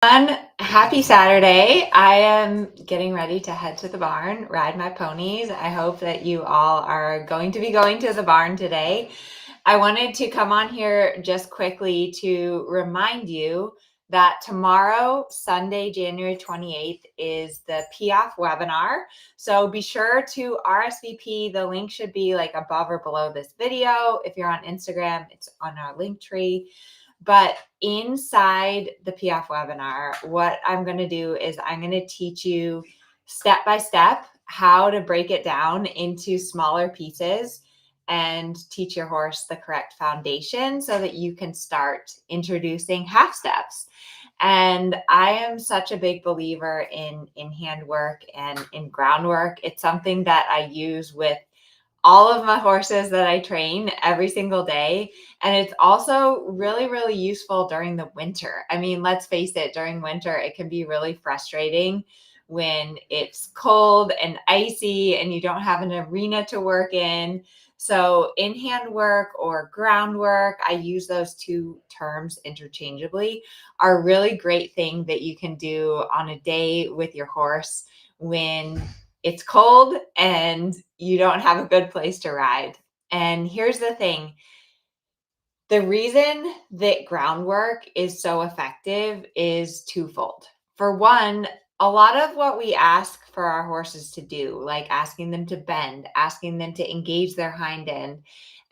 Happy Saturday. I am getting ready to head to the barn, ride my ponies. I hope that you all are going to be going to the barn today. I wanted to come on here just quickly to remind you that tomorrow, Sunday, January 28th, is the Piaffe webinar. So be sure to RSVP. The link should be like above or below this video. If you're on Instagram, it's on our link tree. But inside the Piaffe webinar, what I'm going to do is I'm going to teach you step by step how to break it down into smaller pieces and teach your horse the correct foundation so that you can start introducing half steps. And I am such a big believer in hand work and in groundwork. It's something that I use with all of my horses that I train every single day. And it's also really, really useful during the winter. I mean, let's face it, during winter, it can be really frustrating when it's cold and icy and you don't have an arena to work in. So in-hand work or groundwork, I use those two terms interchangeably, are a really great thing that you can do on a day with your horse when it's cold and you don't have a good place to ride. And here's the thing. The reason that groundwork is so effective is twofold. For one, a lot of what we ask for our horses to do, like asking them to bend, asking them to engage their hind end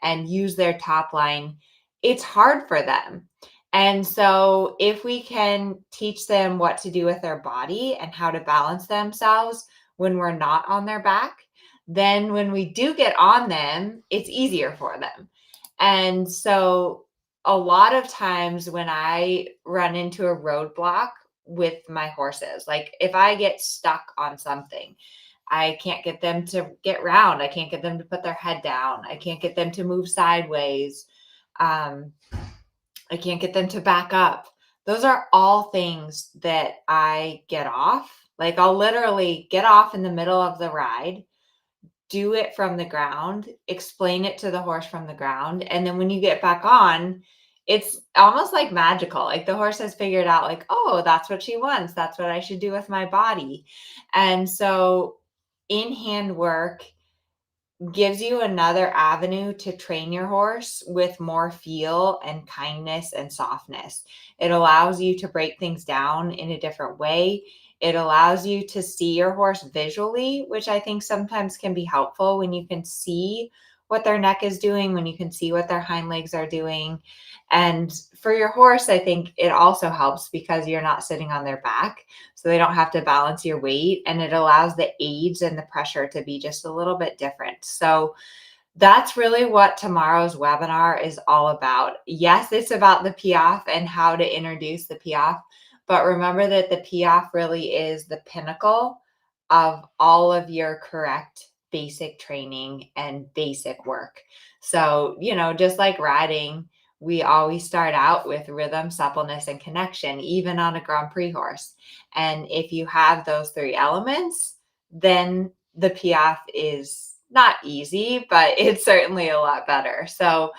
and use their top line, it's hard for them. And so if we can teach them what to do with their body and how to balance themselves when we're not on their back, then when we do get on them, it's easier for them. And so a lot of times when I run into a roadblock with my horses, like if I get stuck on something, I can't get them to get round. I can't get them to put their head down. I can't get them to move sideways. Um, I can't get them to back up. Those are all things that I get off. Like I'll literally get off in the middle of the ride, do it from the ground, explain it to the horse from the ground. And then when you get back on, it's almost like magical. Like the horse has figured out, like, oh, that's what she wants. That's what I should do with my body. And so in hand work gives you another avenue to train your horse with more feel and kindness and softness. It allows you to break things down in a different way. It allows you to see your horse visually, which I think sometimes can be helpful when you can see what their neck is doing, when you can see what their hind legs are doing. And for your horse, I think it also helps because you're not sitting on their back, so they don't have to balance your weight, and it allows the aids and the pressure to be just a little bit different. So that's really what tomorrow's webinar is all about. Yes, it's about the Piaffe and how to introduce the Piaffe, but remember that the Piaffe really is the pinnacle of all of your correct basic training and basic work. So, just like riding, we always start out with rhythm, suppleness, and connection, even on a Grand Prix horse. And if you have those three elements, then the Piaffe is not easy, but it's certainly a lot better. So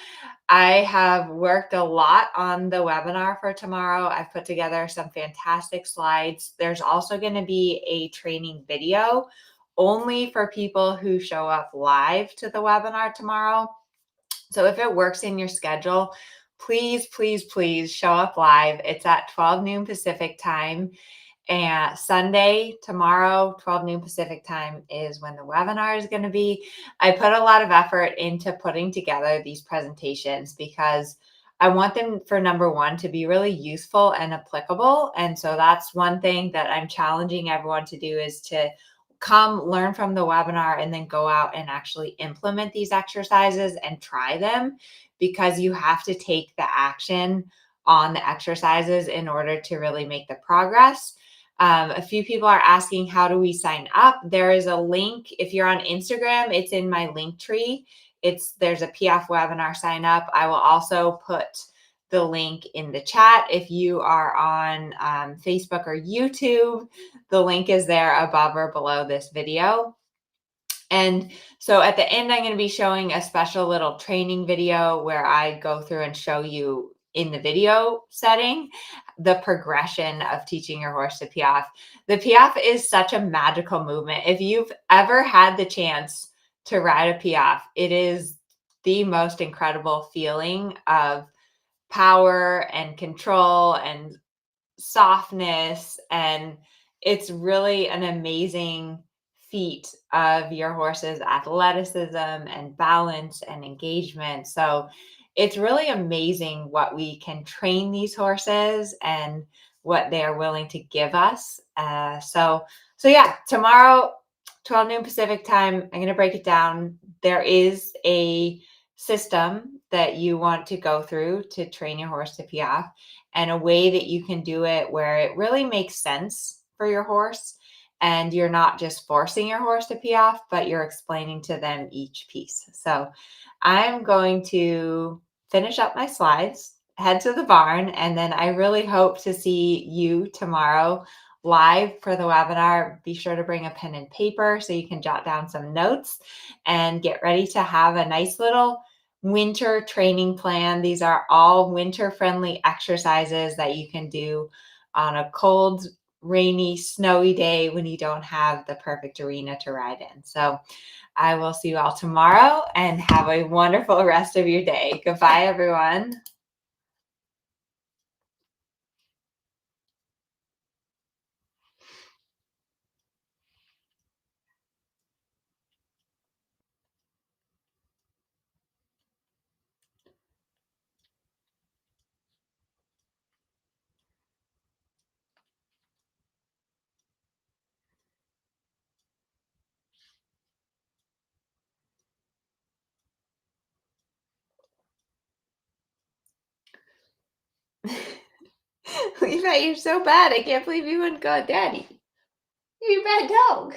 I have worked a lot on the webinar for tomorrow. I've put together some fantastic slides. There's also going to be a training video only for people who show up live to the webinar tomorrow. So if it works in your schedule, please, please, please show up live. It's at 12 noon Pacific time. And Sunday, tomorrow, 12 noon Pacific time is when the webinar is going to be. I put a lot of effort into putting together these presentations because I want them, for number one, to be really useful and applicable. And so that's one thing that I'm challenging everyone to do, is to come learn from the webinar and then go out and actually implement these exercises and try them, because you have to take the action on the exercises in order to really make the progress. A few people are asking, how do we sign up? There is a link. If you're on Instagram, it's in my link tree. There's a Piaffe webinar sign up. I will also put the link in the chat. If you are on Facebook or YouTube, the link is there above or below this video. And so at the end, I'm going to be showing a special little training video where I go through and show you in the video setting, the progression of teaching your horse to Piaffe. The Piaffe is such a magical movement. If you've ever had the chance to ride a Piaffe, it is the most incredible feeling of power and control and softness, and it's really an amazing feat of your horse's athleticism and balance and engagement. So it's really amazing what we can train these horses and what they are willing to give us. So yeah, tomorrow, 12 noon Pacific time, I'm going to break it down. There is a system that you want to go through to train your horse to Piaffe, and a way that you can do it where it really makes sense for your horse, and you're not just forcing your horse to Piaffe, but you're explaining to them each piece. So I'm going to finish up my slides, head to the barn, and then I really hope to see you tomorrow live for the webinar. Be sure to bring a pen and paper so you can jot down some notes and get ready to have a nice little winter training plan. These are all winter friendly exercises that you can do on a cold, rainy, snowy day when you don't have the perfect arena to ride in. So I will see you all tomorrow and have a wonderful rest of your day. Goodbye, everyone. Levi, you're so bad. I can't believe you wouldn't go, Daddy. You're a bad dog.